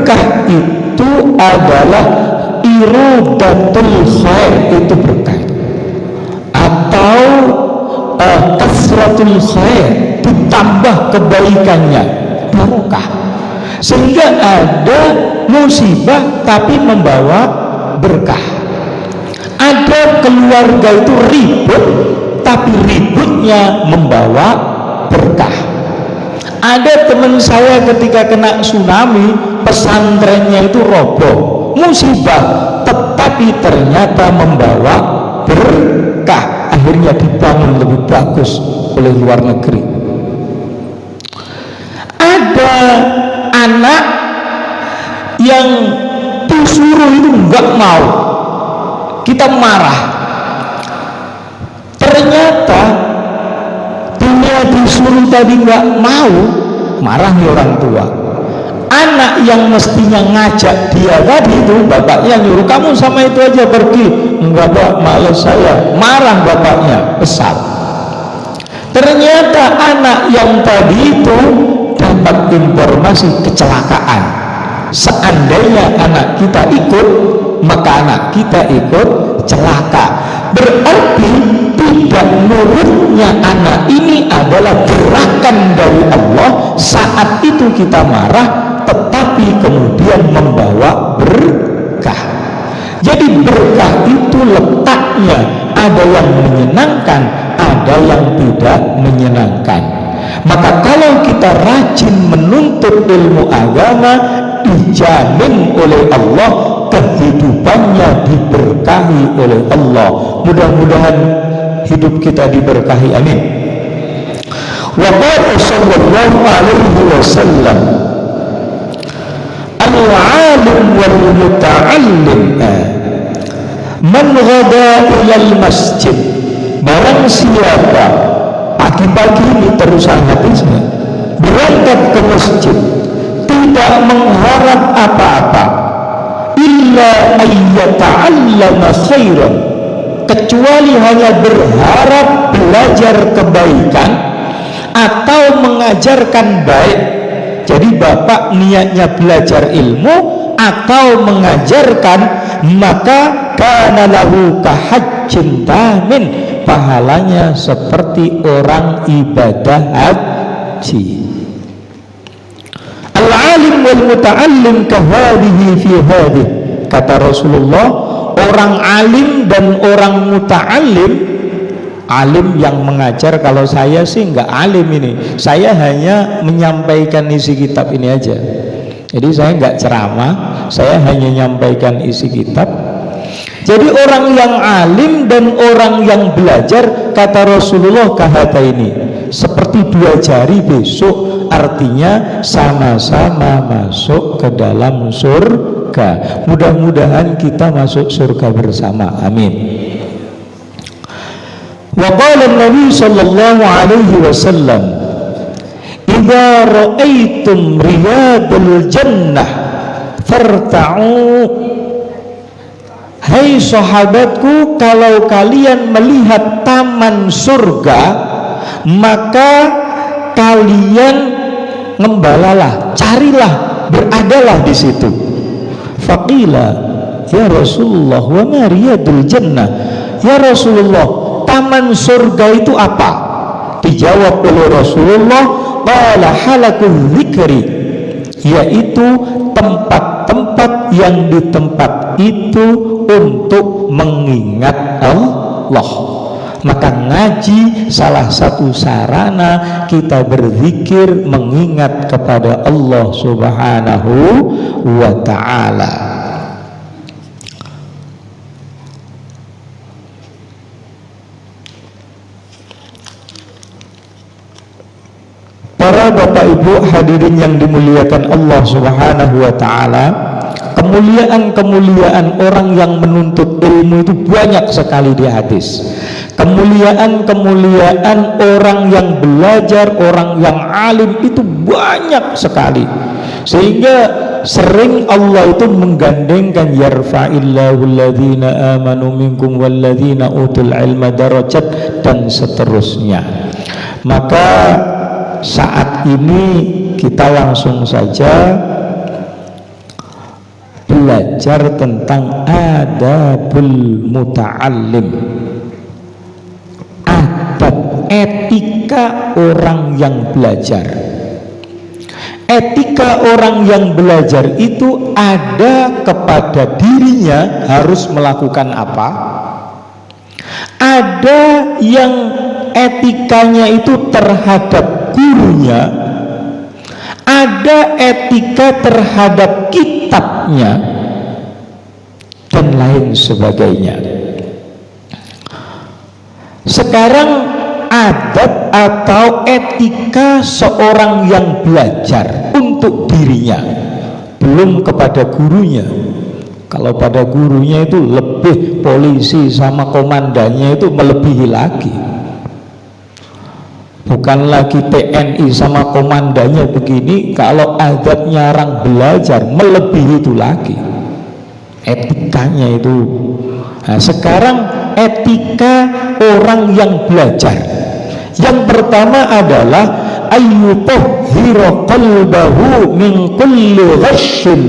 berkah itu adalah iradatul khair, itu berkah, atau kasratul khair, ditambah kebaikannya, barokah. Sehingga ada musibah tapi membawa berkah. Ada keluarga itu ribut tapi ributnya membawa berkah. Ada teman saya ketika kena tsunami, pesantrennya itu roboh, musibah, tetapi ternyata membawa berkah. Akhirnya dibangun lebih bagus oleh luar negeri. Ada anak yang disuruh itu nggak mau, kita marah. Ternyata dia disuruh tadi nggak mau, marah nih orang tua. Anak yang mestinya ngajak dia tadi itu, bapaknya nyuruh, kamu sama itu aja pergi. Enggak pak, males saya. Marah bapaknya, besar. Ternyata anak yang tadi itu dapat informasi kecelakaan. Seandainya anak kita ikut, maka anak kita ikut celaka. Berarti tidak nurutnya anak ini adalah gerakan dari Allah. Saat itu kita marah, tetapi kemudian membawa berkah. Jadi berkah itu letaknya ada yang menyenangkan, ada yang tidak menyenangkan. Maka kalau kita rajin menuntut ilmu agama, dijamin oleh Allah kehidupannya diberkahi oleh Allah. Mudah-mudahan hidup kita diberkahi, amin. Wa qala sallallahu alaihi wasallam, al-alim wal muta'allim man ghada ilal masjid, barang siapa pagi-pagi ini terusan hadisnya berangkat ke masjid, tidak mengharap apa-apa illa ayyata'allama khairan, kecuali hanya berharap belajar kebaikan atau mengajarkan baik. Jadi bapak niatnya belajar ilmu atau mengajarkan, maka kana lahu kahajjin tamin, pahalanya seperti orang ibadah haji. Al-alim wal muta'allim kahadihi fi hadih, kata Rasulullah, orang alim dan orang muta'allim, alim yang mengajar. Kalau saya sih nggak alim ini, saya hanya menyampaikan isi kitab ini aja. Jadi saya nggak ceramah, saya hanya menyampaikan isi kitab. Jadi orang yang alim dan orang yang belajar, kata Rasulullah, kahata ini seperti dua jari besok, artinya sama-sama masuk ke dalam surga. Mudah-mudahan kita masuk surga bersama, amin. Wa qala Nabi sallallahu alaihi wasallam, idza ra'aitum riyadul jannah farta'u. Hai sahabatku, kalau kalian melihat taman surga, maka kalian ngembalalah, carilah, beradalah di situ. Faqila ya Rasulullah wa ma riyadul jannah, ya Rasulullah, taman surga itu apa? Dijawab oleh Rasulullah, qala halakul dzikri, yaitu tempat-tempat yang di tempat itu untuk mengingat Allah. Maka ngaji salah satu sarana kita berzikir mengingat kepada Allah Subhanahu wa ta'ala. Para bapak ibu hadirin yang dimuliakan Allah Subhanahu wa ta'ala, kemuliaan-kemuliaan orang yang menuntut ilmu itu banyak sekali di hadis. Kemuliaan-kemuliaan orang yang belajar, orang yang alim itu banyak sekali. Sehingga sering Allah itu menggandengkan yarfa'illahu alladhina amanu minkum walladhina utul ilma darajat, dan seterusnya. Maka saat ini kita langsung saja belajar tentang adabul muta'allim, adab etika orang yang belajar. Etika orang yang belajar itu ada kepada dirinya harus melakukan apa, ada yang etikanya itu terhadap gurunya, ada etika terhadap kitabnya, dan lain sebagainya. Sekarang adab atau etika seorang yang belajar untuk dirinya, belum kepada gurunya. Kalau pada gurunya itu lebih, polisi sama komandannya itu melebihi lagi. Bukan lagi TNI sama komandannya begini, kalau adabnya orang belajar melebihi itu lagi, etikanya itu. Nah, sekarang etika orang yang belajar, yang pertama adalah ayyutahhira qalbahu min kulli ghashin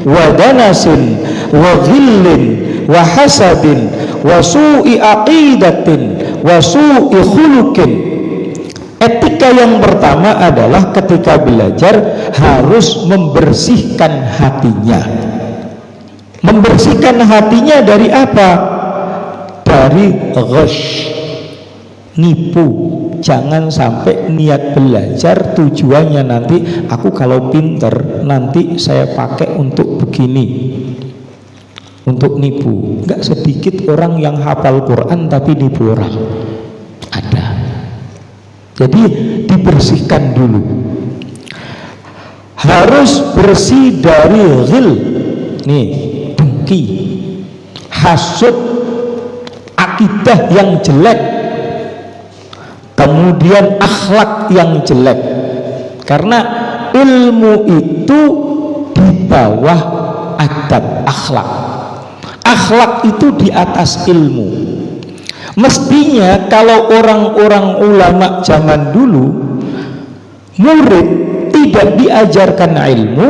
wa danasin wa ghillin wa hasadin wa su'i aqidatin wa su'i khuluqin. Etika yang pertama adalah ketika belajar harus membersihkan hatinya. Membersihkan hatinya dari apa? Dari ghash, nipu. Jangan sampai niat belajar tujuannya nanti aku kalau pinter nanti saya pakai untuk begini, untuk nipu. Enggak sedikit orang yang hafal Quran tapi nipu orang, ada. Jadi dibersihkan dulu, harus bersih dari ghil, nih, dengki, hasud, akidah yang jelek, kemudian akhlak yang jelek. Karena ilmu itu di bawah adab, akhlak. Akhlak itu di atas ilmu. Mestinya kalau orang-orang ulama zaman dulu, murid tidak diajarkan ilmu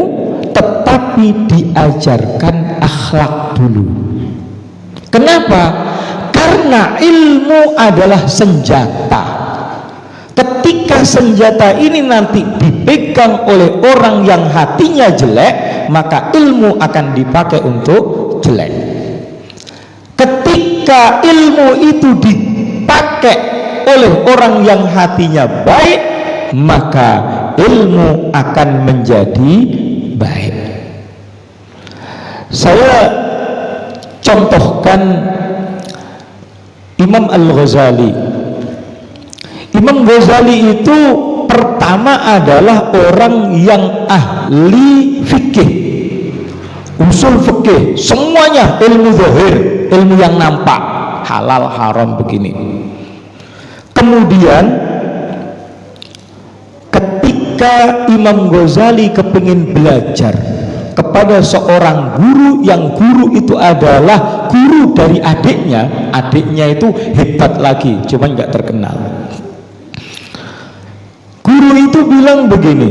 tetapi diajarkan akhlak dulu. Kenapa? Karena ilmu adalah senjata. Ketika senjata ini nanti dipegang oleh orang yang hatinya jelek, maka ilmu akan dipakai untuk jelek. Ketika ilmu itu dipakai oleh orang yang hatinya baik, maka ilmu akan menjadi baik. Saya contohkan Imam Al-Ghazali. Imam Ghazali itu pertama adalah orang yang ahli fikih, usul fikih, semuanya ilmu zahir, ilmu yang nampak, halal haram begini. Kemudian ketika Imam Ghazali kepingin belajar kepada seorang guru, yang guru itu adalah guru dari adiknya, adiknya itu hebat lagi, cuman nggak terkenal. Guru itu bilang begini,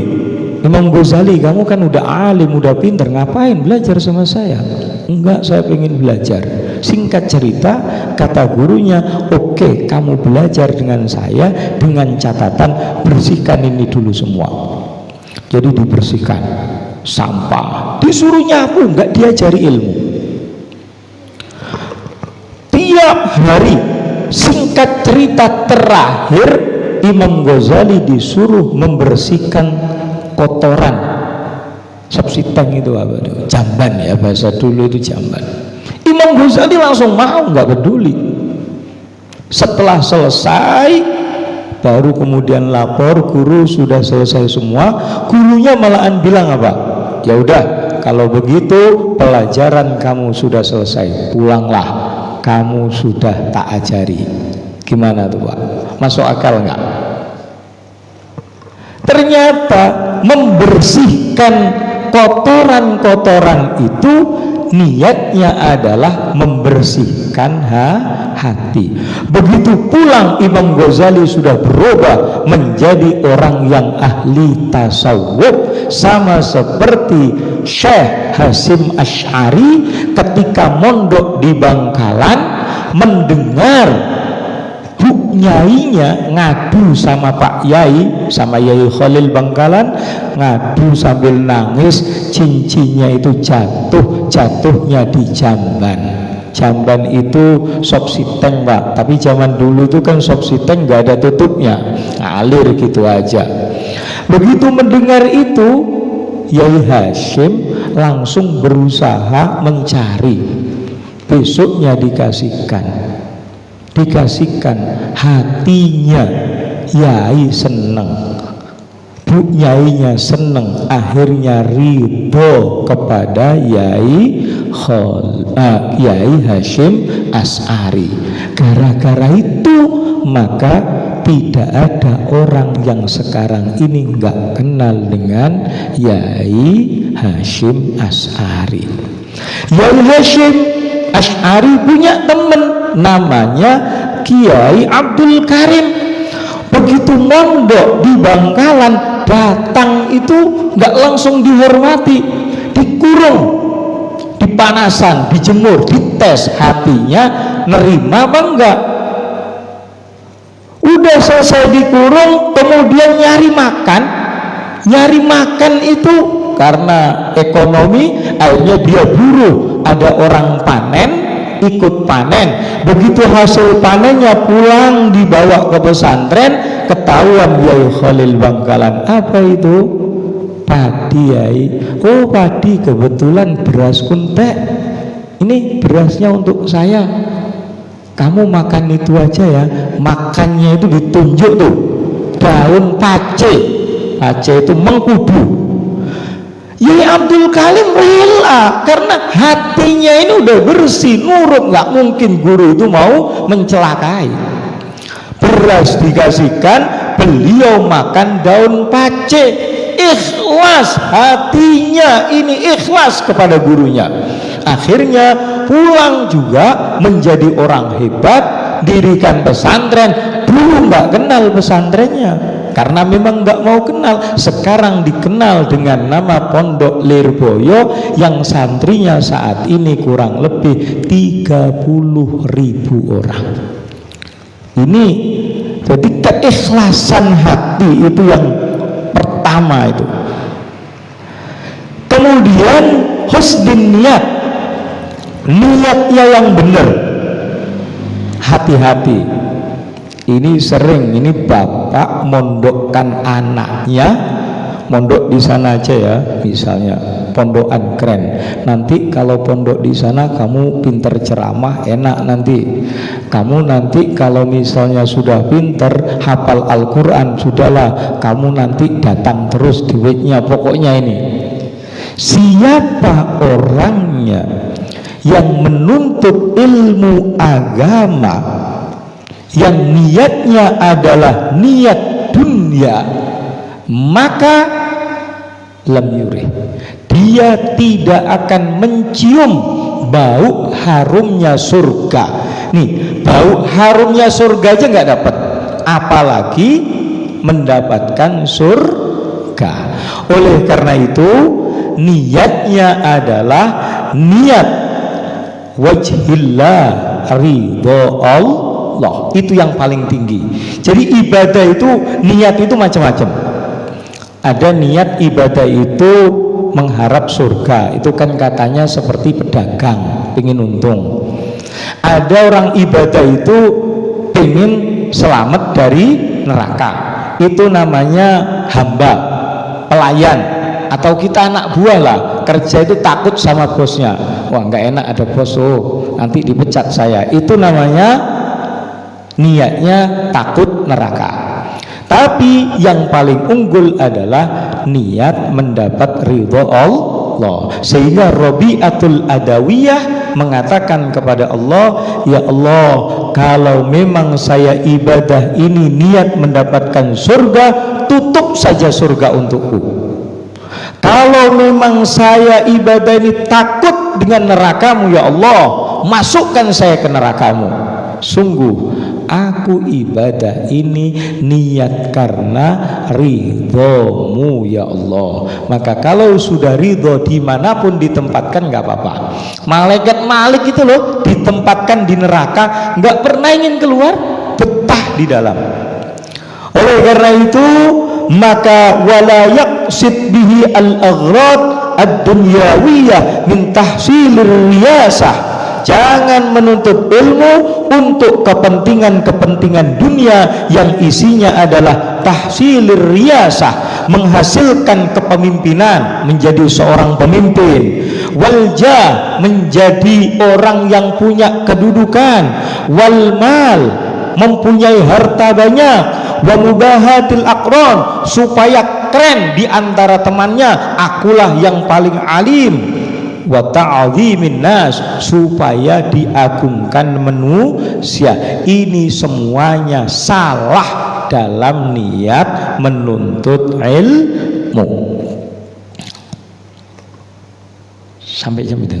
Imam Ghazali, kamu kan udah alim, udah pinter, ngapain belajar sama saya? Enggak, saya pengen belajar. Singkat cerita, kata gurunya, oke, kamu belajar dengan saya, dengan catatan bersihkan ini dulu semua. Jadi dibersihkan sampah, disuruh nyapu, enggak diajari ilmu. Tiap hari, singkat cerita terakhir, Imam Ghazali disuruh membersihkan kotoran sepsiteng itu apa itu? Jamban ya, bahasa dulu itu jamban. Imam Ghazali langsung mau, nggak peduli. Setelah selesai baru kemudian lapor, guru sudah selesai semua. Gurunya malahan bilang apa? Ya udah, kalau begitu pelajaran kamu sudah selesai, pulanglah, kamu sudah tak ajari. Gimana tuh Pak? Masuk akal nggak? Ternyata membersihkan kotoran-kotoran itu niatnya adalah membersihkan hati. Begitu pulang Imam Ghazali sudah berubah menjadi orang yang ahli tasawuf, sama seperti Syekh Hasyim Asy'ari ketika mondok di Bangkalan mendengar Bu Nyainya ngadu sama Pak Yai, sama Yai Khalil Bangkalan, ngadu sambil nangis, cincinnya itu jatuhnya di jamban. Jamban itu sop siteng Pak, tapi zaman dulu itu kan sop siteng nggak ada tutupnya, ngalir gitu aja. Begitu mendengar itu, Yai Hasyim langsung berusaha mencari. Besoknya dikasihkan, hatinya Yai seneng, Bu Nyainya seneng, akhirnya ridho kepada Yai Hasyim Asy'ari. Gara-gara itu maka tidak ada orang yang sekarang ini nggak kenal dengan Yai Hasyim Asy'ari. Yai Hasyim Asy'ari punya teman namanya Kiai Abdul Karim. Begitu mondok di Bangkalan, datang itu nggak langsung dihormati, dikurung, dipanasan, dijemur, dites hatinya nerima apa enggak. Udah selesai dikurung, kemudian nyari makan itu karena ekonomi, akhirnya dia buruh, ada orang panen, ikut panen. Begitu hasil panennya pulang dibawa ke pesantren, ketahuan Yai Khalil Bangkalan, apa itu? Padi Yai. Oh padi, kebetulan beras kuntek, ini berasnya untuk saya, kamu makan itu aja ya. Makannya itu ditunjuk tuh daun pace itu mengkudu. Yai Abdul Karim rela karena hatinya ini udah bersih, nurut, nggak mungkin guru itu mau mencelakai. Beras dikasihkan, beliau makan daun pace, ikhlas hatinya ini, ikhlas kepada gurunya. Akhirnya pulang juga menjadi orang hebat, dirikan pesantren. Dulu nggak kenal pesantrennya karena memang nggak mau kenal. Sekarang dikenal dengan nama Pondok Lirboyo yang santrinya saat ini kurang lebih 30.000 orang. Ini jadi keikhlasan hati itu yang pertama itu. Kemudian husnul niat, niatnya yang benar. Hati-hati, ini sering, ini bapak mondokkan anaknya, mondok di sana aja ya, misalnya pondokan keren. Nanti kalau pondok di sana kamu pinter ceramah, enak nanti. Kamu nanti kalau misalnya sudah pinter hafal Al-Quran, sudahlah, kamu nanti datang terus duitnya. Pokoknya ini, siapa orangnya yang menuntut ilmu agama yang niatnya adalah niat dunia, maka lam yurih, dia tidak akan mencium bau harumnya surga. Nih, bau harumnya surga aja nggak dapat, apalagi mendapatkan surga. Oleh karena itu niatnya adalah niat wajhillah, ridho Allah, itu yang paling tinggi. Jadi ibadah itu, niat itu macam-macam. Ada niat ibadah itu mengharap surga, itu kan katanya seperti pedagang ingin untung. Ada orang ibadah itu ingin selamat dari neraka, itu namanya hamba, pelayan, atau kita anak buah lah, kerja itu takut sama bosnya. Wah nggak enak ada bos, nanti dipecat saya. Itu namanya niatnya takut neraka. Tapi yang paling unggul adalah niat mendapat ridho Allah. Sehingga Rabi'atul Adawiyah mengatakan kepada Allah, ya Allah, kalau memang saya ibadah ini niat mendapatkan surga, tutup saja surga untukku. Kalau memang saya ibadah ini takut dengan nerakamu, ya Allah, masukkan saya ke nerakamu. sungguh aku ibadah ini niat karena ridhomu ya Allah. Maka kalau sudah ridho dimanapun ditempatkan nggak apa-apa. Malaikat Malik itu loh ditempatkan di neraka nggak pernah ingin keluar, betah di dalam. Oleh karena itu maka wala yaqsid bihi al-aghrad ad-dunyawiyah min tahsilir riyasah. Jangan menuntut ilmu untuk kepentingan-kepentingan dunia yang isinya adalah tahsilir riyasah, menghasilkan kepemimpinan, menjadi seorang pemimpin, walja, menjadi orang yang punya kedudukan, wal mal, mempunyai harta banyak, wa mubahatil aqran, supaya keren di antara temannya, akulah yang paling alim, wa ta'zimin nas, supaya diagungkan manusia. Ini semuanya salah dalam niat menuntut ilmu. Sampai jam itu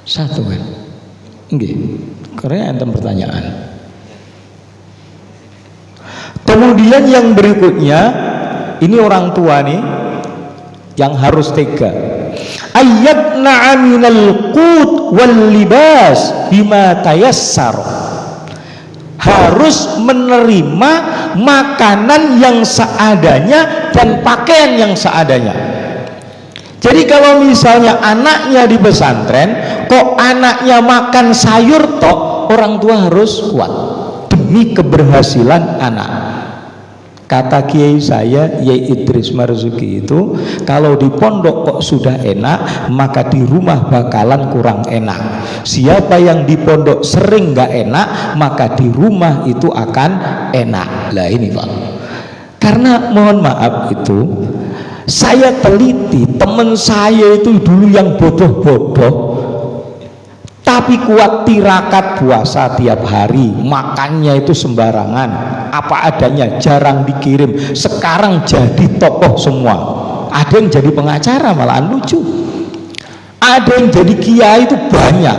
satu kan nggih, karena enten pertanyaan. Kemudian yang berikutnya, ini orang tua nih yang harus tega. Ayyatna'a minal qut wal libas bima tayassar. Harus menerima makanan yang seadanya dan pakaian yang seadanya. Jadi kalau misalnya anaknya di pesantren, kok anaknya makan sayur tok, orang tua harus kuat demi keberhasilan anak. Kata kiai saya Yai Idris Marzuki itu, kalau di pondok kok sudah enak, maka di rumah bakalan kurang enak. Siapa yang di pondok sering gak enak, maka di rumah itu akan enak. Lah ini Pak, karena mohon maaf itu saya teliti, teman saya itu dulu yang bodoh-bodoh tapi kuat tirakat puasa tiap hari, makannya itu sembarangan, apa adanya, jarang dikirim. Sekarang jadi tokoh semua, ada yang jadi pengacara malahan lucu, ada yang jadi kiai itu banyak.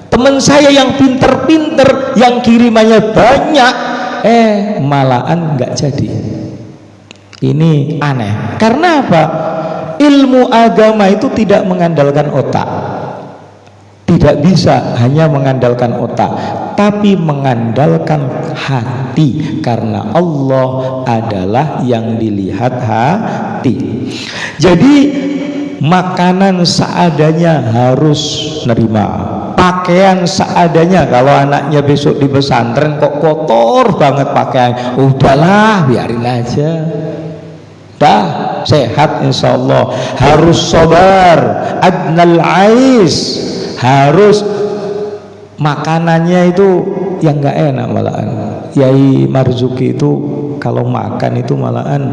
Teman saya yang pinter-pinter, yang kirimannya banyak, malahan nggak jadi. Ini aneh. Karena apa? Ilmu agama itu tidak mengandalkan otak, tidak bisa hanya mengandalkan otak, tapi mengandalkan hati, karena Allah adalah yang dilihat hati. Jadi makanan seadanya harus nerima, pakaian seadanya. Kalau anaknya besok di pesantren kok kotor banget pakaian, udahlah biarin aja, dah sehat insya Allah. Harus sabar, adnal ais, harus makanannya itu yang nggak enak malahan. Yai Marzuki itu kalau makan itu malahan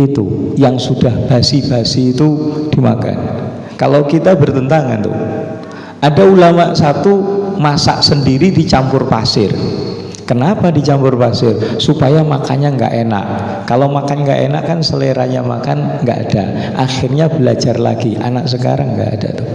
itu yang sudah basi-basi itu dimakan. Kalau kita bertentangan tuh, ada ulama satu masak sendiri dicampur pasir. Kenapa dicampur pasir? Supaya makannya nggak enak. Kalau makan nggak enak kan seleranya makan nggak ada. Akhirnya belajar lagi. Anak sekarang nggak ada tuh.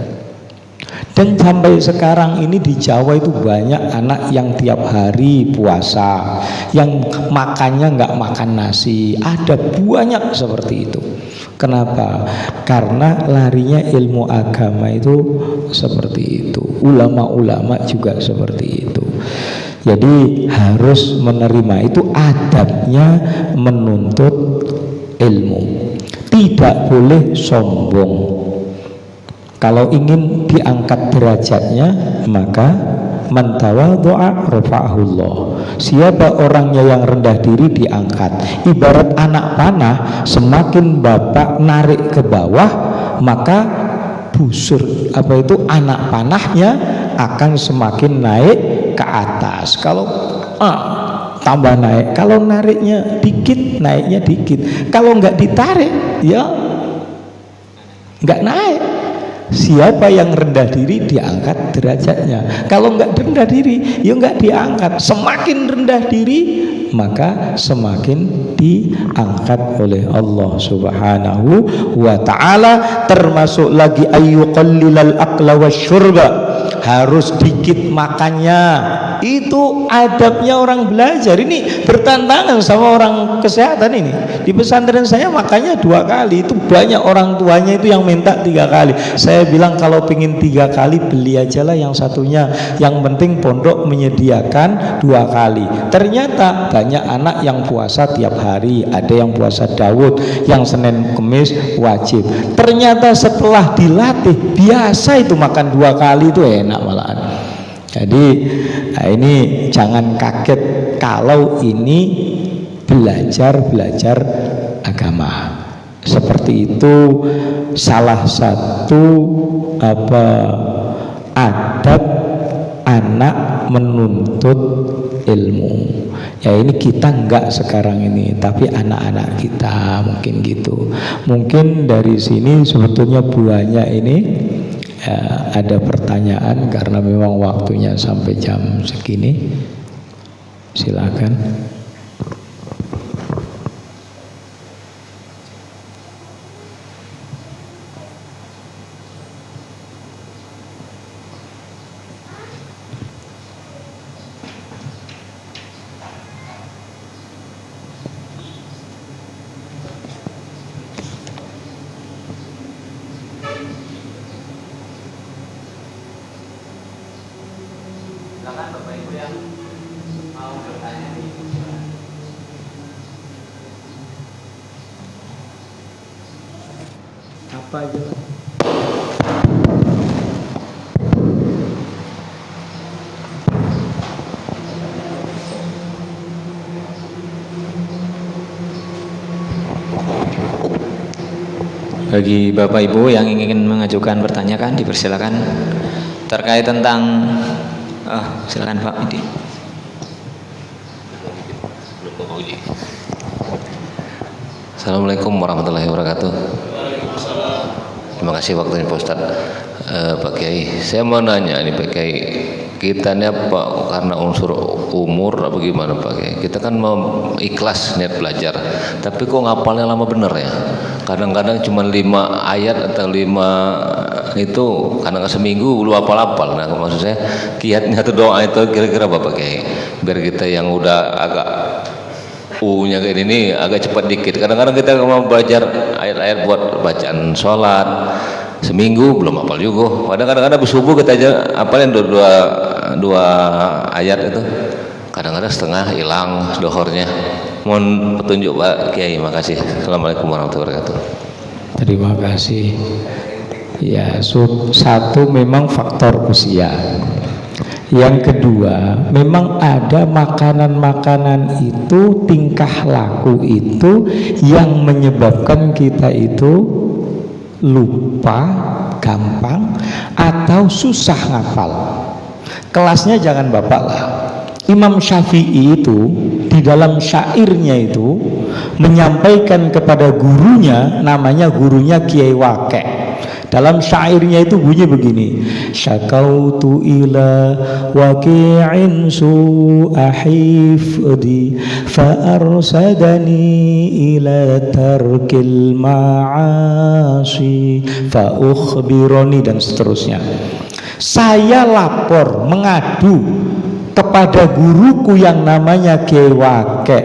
Dan sampai sekarang ini di Jawa itu banyak anak yang tiap hari puasa, yang makannya nggak makan nasi. Ada banyak seperti itu. Kenapa? Karena larinya ilmu agama itu seperti itu. Ulama-ulama juga seperti itu. Jadi harus menerima, itu adabnya menuntut ilmu. Tidak boleh sombong. Kalau ingin diangkat derajatnya, maka man tawadhu'a rafa'ahullah. Siapa orangnya yang rendah diri diangkat. Ibarat anak panah, semakin bapak narik ke bawah, maka busur anak panahnya akan semakin naik ke atas. Kalau tambah naik, kalau nariknya dikit, naiknya dikit. Kalau nggak ditarik, ya nggak naik. Siapa yang rendah diri diangkat derajatnya. Kalau nggak rendah diri, ya nggak diangkat. Semakin rendah diri, maka semakin diangkat oleh Allah Subhanahu wa ta'ala. Termasuk lagi ayyuqallilal aqla wasyurba, harus dikit makannya. Itu adabnya orang belajar. Ini bertantangan sama orang kesehatan ini. Di pesantren saya makannya 2 kali. Itu banyak orang tuanya itu yang minta 3 kali. Saya bilang kalau pengen 3 kali beli aja lah yang satunya. Yang penting pondok menyediakan 2 kali. Ternyata banyak anak yang puasa tiap hari. Ada yang puasa Daud, yang Senin Kemis wajib. Ternyata setelah dilatih biasa itu makan 2 kali itu enak malahan. Jadi ini jangan kaget kalau ini belajar agama. Seperti itu salah satu adab anak menuntut ilmu. Ya ini kita enggak sekarang ini, tapi anak-anak kita mungkin gitu. Mungkin dari sini sebetulnya buahnya ini ada pertanyaan karena memang waktunya sampai jam segini. Silakan. Silakan Bapak Ibu yang mau bertanya nih. Apa aja? Bagi Bapak Ibu yang ingin mengajukan pertanyaan dipersilakan terkait tentang silakan Pak Idi. Assalamualaikum warahmatullahi wabarakatuh. Terima kasih waktunya Pak Ustadz. Pak Kiai, saya mau nanya nih Pak Kiai, kita ini apa karena unsur umur apa gimana Pak Kiai? Kita kan mau ikhlas niat belajar, tapi kok ngapalnya lama bener ya? Kadang-kadang cuma 5 ayat atau 5 itu kadang-kadang seminggu lu hafal-hafal. Nah maksud saya kiatnya atau doa itu kira-kira apa Pak Kiai? Biar kita yang udah agak nya kayak ini agak cepat dikit. Kadang-kadang kita mau belajar ayat-ayat buat bacaan sholat seminggu belum hafal juga. Kadang-kadang habis subuh kita aja hafalin dua ayat itu. Kadang-kadang setengah hilang dohornya. Mohon petunjuk Pak Kiai. Makasih. Assalamualaikum warahmatullahi wabarakatuh. Terima kasih. Ya, satu memang faktor usia. Yang kedua, memang ada makanan-makanan itu, tingkah laku itu yang menyebabkan kita itu lupa gampang atau susah ngapal. Kelasnya jangan bapak lah. Imam Syafi'i itu di dalam syairnya itu menyampaikan kepada gurunya, namanya gurunya Kiai Waqi'. Dalam syairnya itu bunyi begini: syakautu ila waqi'in su'a hifdi fa arsadani ila tarkil ma'asi fa ukhbirani, dan seterusnya. Saya lapor mengadu kepada guruku yang namanya Kiai Waqi'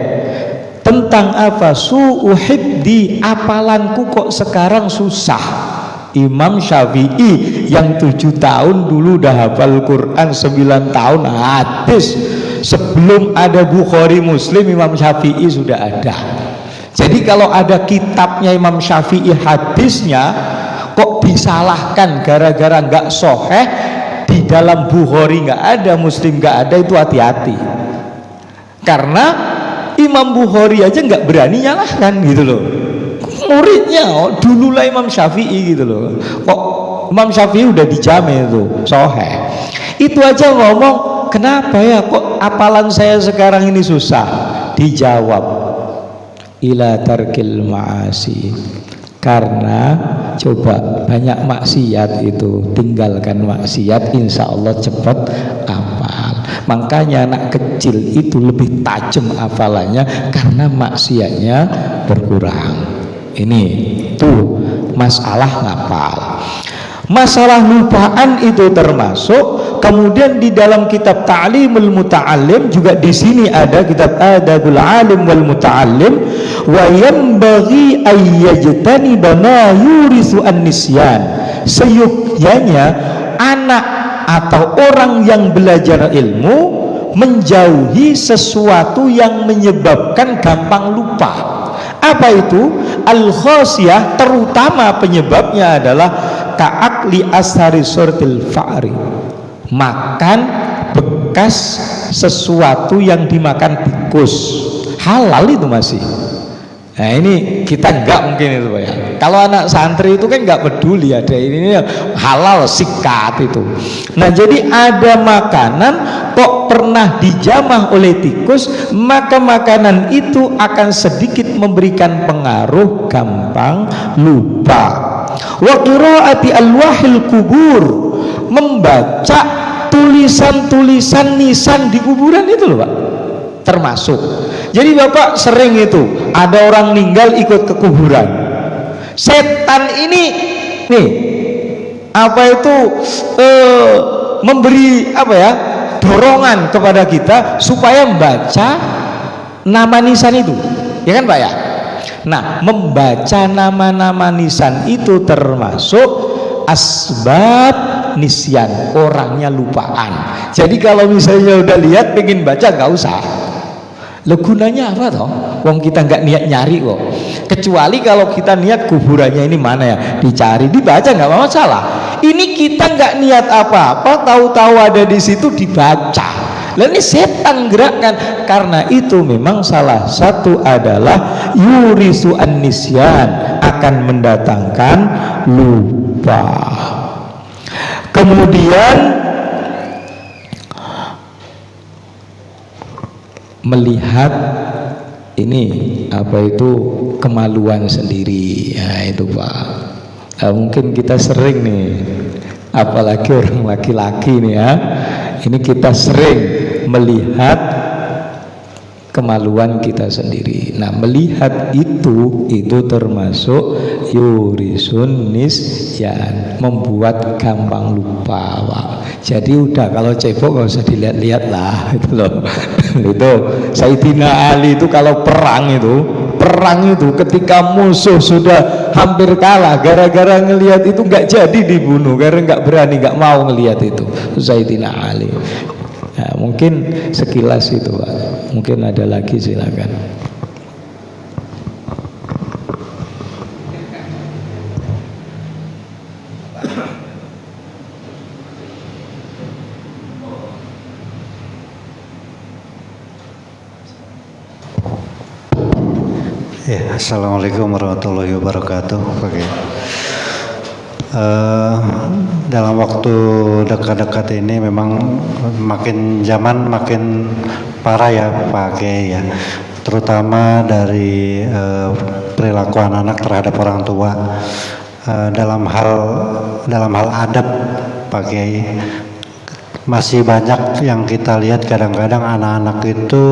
tentang apa? Su'u hifdi, apalanku kok sekarang susah. Imam Syafi'i yang 7 tahun dulu udah hafal Quran, 9 tahun hadis. Sebelum ada Bukhari Muslim, Imam Syafi'i sudah ada. Jadi kalau ada kitabnya Imam Syafi'i hadisnya kok disalahkan gara-gara nggak sahih, di dalam Bukhari nggak ada, Muslim nggak ada, itu hati-hati. Karena Imam Bukhari aja nggak berani nyalahkan gitu loh. Muridnya dululah Imam Syafi'i gitu loh. Kok Imam Syafi'i udah dijamin itu sahih. Itu aja ngomong, kenapa ya kok apalan saya sekarang ini susah? Dijawab, ila tarkil ma'asi. Karena coba banyak maksiat itu, tinggalkan maksiat, insya Allah cepat hafal. Makanya anak kecil itu lebih tajam hafalannya karena maksiatnya berkurang. Ini tuh masalah hafal. Masalah lupaan itu termasuk. Kemudian di dalam kitab Ta'limul Muta'allim juga di sini ada kitab Adabul Alim wal Muta'allim, wa yanbaghi ayyajtaniba ma yurisu an-nisyan. Seyogyanya anak atau orang yang belajar ilmu menjauhi sesuatu yang menyebabkan gampang lupa. Apa itu? Al-khosiyah, terutama penyebabnya adalah ka'akli asari surtil fa'ri, makan bekas sesuatu yang dimakan tikus. Halal itu masih. Nah ini kita enggak mungkin itu Pak ya. Kalau anak santri itu kan enggak peduli, ada ini halal sikat itu. Nah jadi ada makanan kok pernah dijamah oleh tikus, maka makanan itu akan sedikit memberikan pengaruh gampang lupa. Wa qiraati alwahil kubur, membaca tulisan-tulisan nisan di kuburan itu loh Pak, termasuk. Jadi Bapak sering itu ada orang meninggal ikut ke kuburan, setan ini nih apa itu memberi apa ya, dorongan kepada kita supaya membaca nama nisan itu, ya kan Pak ya. Nah membaca nama-nama nisan itu termasuk asbab nisyan, orangnya lupaan. Jadi kalau misalnya udah lihat pengen baca nggak usah. Lo gunanya apa toh? Wong kita nggak niat nyari kok. Kecuali kalau kita niat kuburannya ini mana ya, dicari, dibaca nggak masalah. Ini kita nggak niat apa-apa, tahu-tahu ada di situ dibaca. Lah ini setan gerakkan. Karena itu memang salah satu adalah yurisu an-nisyan, akan mendatangkan lupa. Kemudian melihat ini apa itu kemaluan sendiri, ya itu Pak. Nah, mungkin kita sering nih, apalagi orang laki-laki nih ya, ini kita sering melihat kemaluan kita sendiri. Nah melihat itu termasuk yurisun nisyan, membuat gampang lupa Pak. Jadi udah kalau cebok nggak usah dilihat-lihat lah itu loh. Itu Sayyidina Ali itu kalau perang itu ketika musuh sudah hampir kalah, gara-gara ngelihat itu nggak jadi dibunuh, karena nggak berani, nggak mau ngelihat itu Sayyidina Ali. Nah, mungkin sekilas itu Pak. Mungkin ada lagi, silakan. Ya, assalamualaikum warahmatullahi wabarakatuh. Oke. Dalam waktu dekat-dekat ini memang makin zaman makin parah ya Pak Kiai ya, terutama dari perilaku anak-anak terhadap orang tua. Dalam hal adab Pak Kiai, masih banyak yang kita lihat kadang-kadang anak-anak itu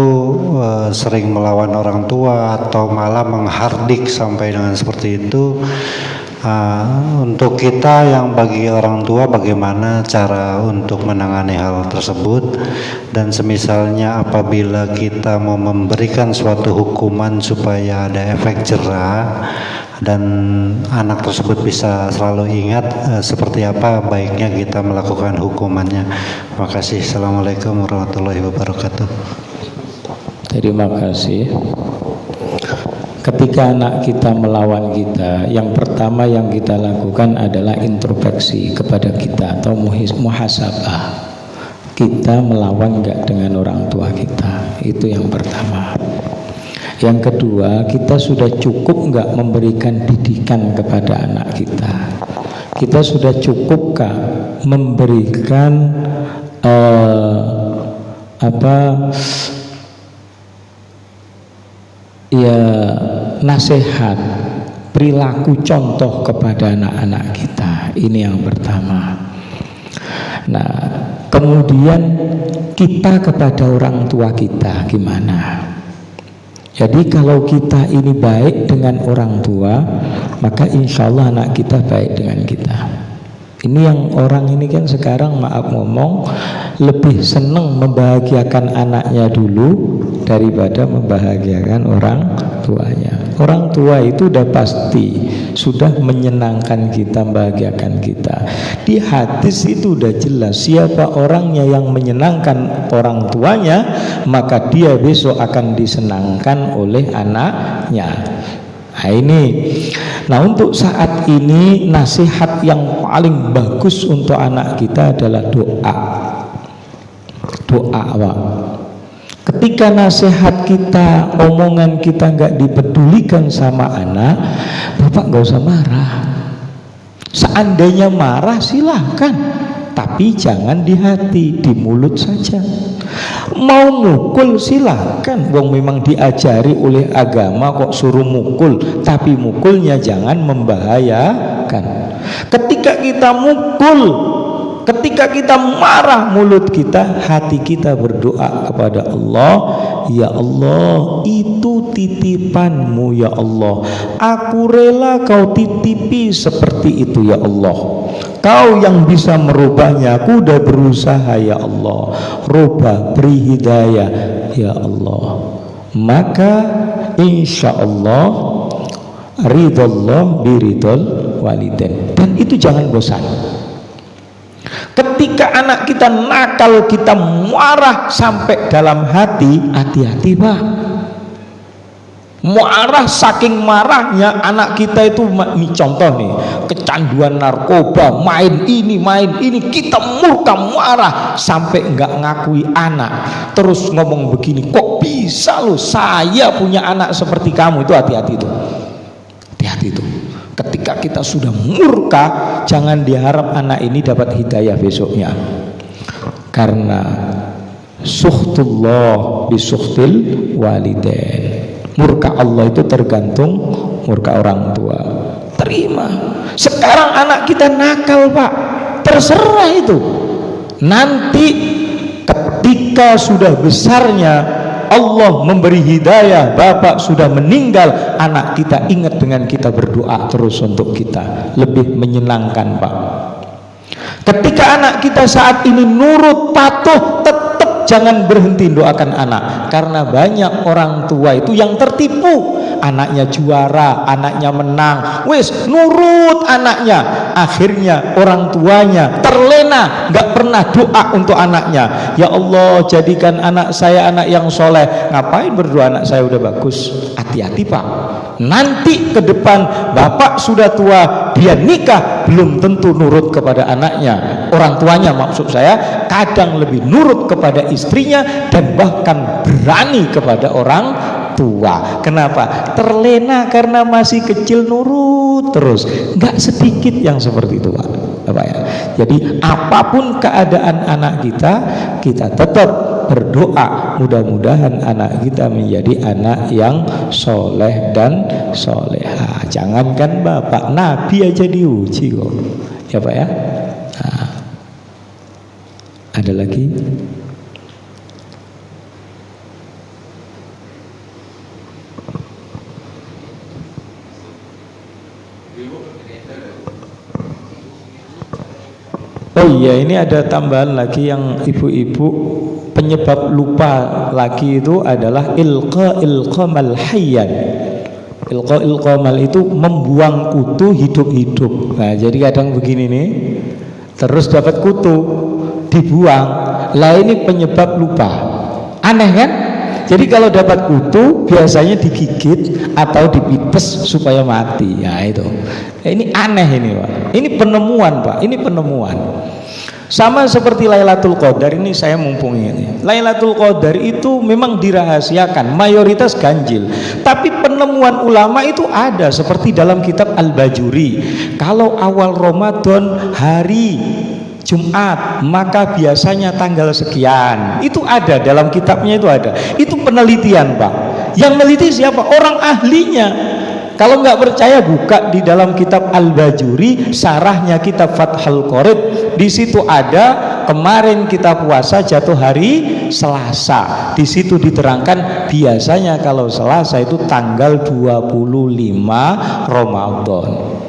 sering melawan orang tua atau malah menghardik sampai dengan seperti itu. Untuk kita yang bagi orang tua, bagaimana cara untuk menangani hal tersebut, dan semisalnya apabila kita mau memberikan suatu hukuman supaya ada efek jera dan anak tersebut bisa selalu ingat, seperti apa baiknya kita melakukan hukumannya. Terima kasih. Assalamualaikum warahmatullahi wabarakatuh. Terima kasih. Ketika anak kita melawan kita, yang pertama yang kita lakukan adalah introspeksi kepada kita atau muhasabah. Kita melawan enggak dengan orang tua kita? Itu yang pertama. Yang kedua, kita sudah cukup enggak memberikan didikan kepada anak kita? Kita sudah cukupkah memberikan nasihat perilaku contoh kepada anak-anak kita. Ini yang pertama. Nah, kemudian kita kepada orang tua kita gimana? Jadi kalau kita ini baik dengan orang tua, maka insya Allah anak kita baik dengan kita. Ini yang orang ini kan sekarang maaf ngomong lebih senang membahagiakan anaknya dulu daripada membahagiakan orang tuanya. Orang tua itu udah pasti sudah menyenangkan kita, membahagiakan kita. Di hadis itu udah jelas, siapa orangnya yang menyenangkan orang tuanya, maka dia besok akan disenangkan oleh anaknya. Nah ini, nah untuk saat ini nasihat yang paling bagus untuk anak kita adalah doa. Doa, Pak. Ketika nasihat kita, omongan kita nggak dipedulikan sama anak, Bapak nggak usah marah. Seandainya marah silahkan, tapi jangan di hati, di mulut saja. Mau mukul silahkan, wong memang diajari oleh agama kok suruh mukul, tapi mukulnya jangan membahayakan. Ketika kita mukul, ketika kita marah, mulut kita, hati kita berdoa kepada Allah, ya Allah, itu titipanmu ya Allah, aku rela kau titipi seperti itu ya Allah. Kau yang bisa merubahnya, aku udah berusaha ya Allah, rubah, beri hidayah ya Allah. Maka insya Allah ridallah biridul walidain. Dan itu jangan bosan. Ketika anak kita nakal, kita marah sampai dalam hati, hati-hati Pak. Marah, saking marahnya anak kita itu, contoh nih, kecanduan narkoba, main ini, kita murka marah sampai nggak ngakui anak, terus ngomong begini, kok bisa loh saya punya anak seperti kamu. Itu hati-hati tuh, hati-hati tuh. Ketika kita sudah murka, jangan diharap anak ini dapat hidayah besoknya, karena suhtullah bisuhtil walidain. Murka Allah itu tergantung murka orang tua. Terima. Sekarang anak kita nakal Pak, terserah itu. Nanti ketika sudah besarnya Allah memberi hidayah, bapak sudah meninggal, anak kita ingat dengan kita berdoa terus untuk kita, lebih menyenangkan Pak. Ketika anak kita saat ini nurut, patuh, tetap jangan berhenti doakan anak, karena banyak orang tua itu yang tertipu. Anaknya juara, anaknya menang, wes nurut anaknya, akhirnya orang tuanya terlena, nggak pernah doa untuk anaknya. Ya Allah, jadikan anak saya anak yang soleh. Ngapain berdoa anak saya udah bagus? Hati-hati Pak, nanti ke depan bapak sudah tua, dia nikah, belum tentu nurut kepada anaknya. Orang tuanya maksud saya, kadang lebih nurut kepada istrinya dan bahkan berani kepada orang tua. Kenapa? Terlena karena masih kecil, nurut terus. Nggak sedikit yang seperti itu Pak. Bapak ya. Jadi apapun keadaan anak kita, kita tetap berdoa mudah-mudahan anak kita menjadi anak yang soleh dan soleha. Jangankan bapak, Nabi aja diuji kok. Ya Pak ya. Nah, ada lagi? Oh iya, ini ada tambahan lagi yang ibu-ibu, penyebab lupa lagi itu adalah ilqamal hayyan. Ilqamal itu membuang kutu hidup-hidup. Nah, jadi kadang begini nih, terus dapat kutu dibuang. Lah ini penyebab lupa. Aneh kan? Jadi kalau dapat kutu biasanya digigit atau dipites supaya mati. Ya itu. Ini aneh ini Pak. Ini penemuan Pak. Ini penemuan. Sama seperti Lailatul Qadar ini, saya mumpung ini. Lailatul Qadar itu memang dirahasiakan, mayoritas ganjil. Tapi penemuan ulama itu ada, seperti dalam kitab Al-Bajuri. Kalau awal Ramadan hari Jumat, maka biasanya tanggal sekian. Itu ada dalam kitabnya, itu ada. Itu penelitian Pak. Yang meneliti siapa? Orang ahlinya. Kalau nggak percaya, buka di dalam kitab Al-Bajuri, sarahnya kitab Fathul Qorib. Di situ ada, kemarin kita puasa jatuh hari Selasa. Di situ diterangkan biasanya kalau Selasa itu tanggal 25 Ramadan.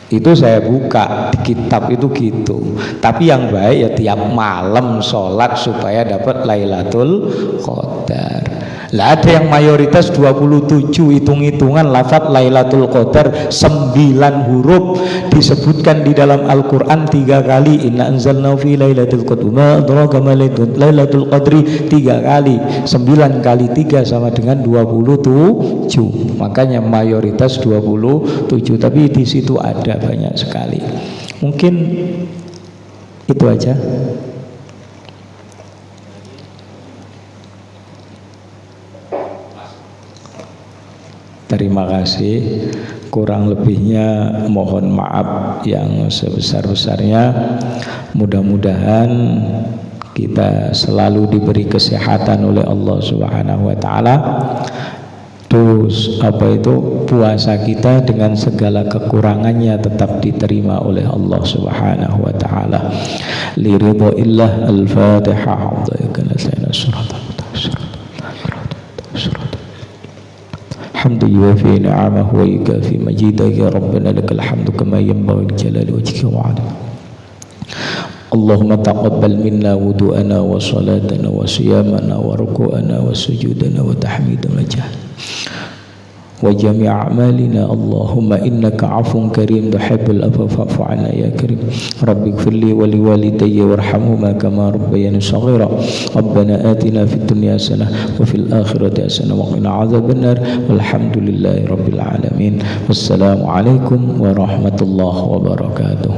Itu saya buka di kitab itu gitu. Tapi yang baik ya tiap malam sholat supaya dapat Lailatul Qadar. Lah ada yang mayoritas 27 hitung-hitungan lafaz Lailatul Qadar 9 huruf, disebutkan di dalam Al-Qur'an 3 kali, inna anzalnahu fi lailatul qadri ma adraka ma lailatul qadri 3 kali. 9 kali 3 sama dengan 27. Makanya mayoritas 27, tapi di situ ada banyak sekali. Mungkin itu aja. Terima kasih. Kurang lebihnya mohon maaf yang sebesar-besarnya. Mudah-mudahan kita selalu diberi kesehatan oleh Allah Subhanahu wa taala. Terus puasa kita dengan segala kekurangannya tetap diterima oleh Allah Subhanahu wa taala. Li ridhaillah. Al-Fatihah. الحمد يوافي نعمه ويكافي مجيده يا ربنا لك الحمد كما ينبغي لجلال وجهك وعظمته. اللهم تقبل منا وضوءنا وصلاتنا وصيامنا وركوعنا وسجودنا وتحميدنا وجهنا وجميع أعمالنا. اللهم إنك عفو كريم تحب العفو فاعف عنا يا كريم. رب اغفر لي ولوالدي وارحمهما كما ربياني صغيرا. ربنا آتنا في الدنيا حسنة وفي الآخرة حسنة وقنا عذاب النار. والحمد لله رب العالمين. والسلام عليكم ورحمة الله وبركاته.